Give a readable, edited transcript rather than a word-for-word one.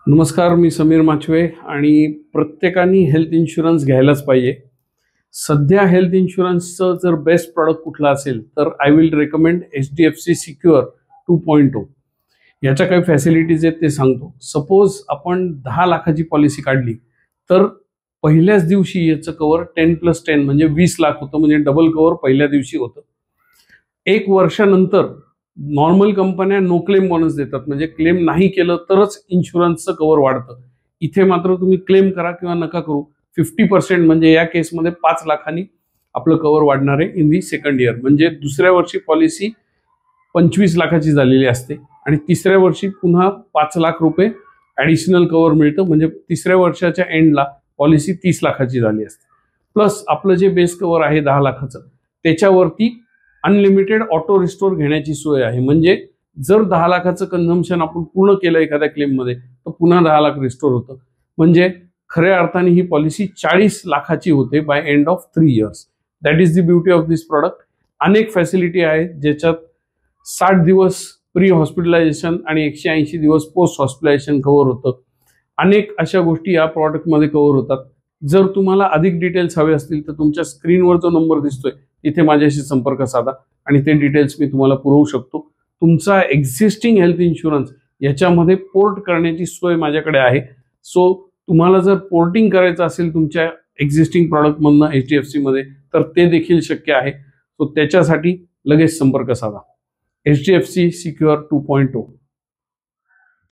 नमस्कार, मी समीर माचवे आणि प्रत्येकाने हेल्थ इन्शुरन्स घ्यायलाच पाहिजे. सध्या हेल्थ इन्शुरन्सचं जर बेस्ट प्रॉडक्ट कुठला असेल तर I will recommend HDFC secure 2.0. याच्या काही फॅसिलिटीज आहेत ते सांगतो. सपोज आपण 10 लाखाची पॉलिसी काढली तर पहिल्याच दिवशी याचं कव्हर 10+10 म्हणजे 20 लाख होतं, म्हणजे डबल कव्हर पहिल्या दिवशी होतं. 1 वर्षानंतर नॉर्मल कंपन्या नो क्लेम बोनस देतात, म्हणजे क्लेम नाही केलं तरच इन्शुरन्सचं कव्हर वाढतं. इथे मात्र तुम्ही क्लेम करा किंवा नका करू, 50% म्हणजे या केसमध्ये 5 लाखांनी आपलं कव्हर वाढणार आहे इन दी सेकंड इयर. म्हणजे दुसऱ्या वर्षी पॉलिसी 25 लाखाची झालेली असते आणि तिसऱ्या वर्षी पुन्हा 5 लाख रुपये ॲडिशनल कव्हर मिळतं. म्हणजे तिसऱ्या वर्षाच्या एंडला पॉलिसी 30 लाखाची झाली असते. प्लस आपलं जे बेस कव्हर आहे 10 लाखाचं, त्याच्यावरती अनलिमिटेड ऑटो रिस्टोर घेण्याची सोय आहे. म्हणजे जर 10 लाखाचं कन्झम्पशन आपण पूर्ण केलं एखाद्या क्लेममध्ये तर पुन्हा 10 लाख रिस्टोर होतं. म्हणजे खऱ्या अर्थाने ही पॉलिसी 40 लाखाची होते by end of 3 years. That is the beauty of this product. अनेक फॅसिलिटी आहेत ज्याच्यात 60 दिवस प्री हॉस्पिटलायझेशन आणि 180 दिवस पोस्ट हॉस्पिटलायझेशन कव्हर होतं. अनेक अशा गोष्टी या प्रॉडक्टमध्ये कव्हर होतात. जर तुम्हाला अधिक डिटेल्स हवे असतील तर तुमच्या स्क्रीनवर जो नंबर दिसतोय तिथे माझ्याशी संपर्क साधा आणि ते डिटेल्स मी तुम्हाला पुरवू शकतो. तुमचा एक्झिस्टिंग हेल्थ इन्शुरन्स याच्यामध्ये पोर्ट करण्याची सोय माझ्याकडे आहे. सो तुम्हाला जर पोर्टिंग करायचं असेल तुमच्या एक्झिस्टिंग प्रॉडक्टमधनं HDFC मध्ये तर ते देखील शक्य आहे. सो त्याच्यासाठी लगेच संपर्क साधा. HDFC secure 2.0.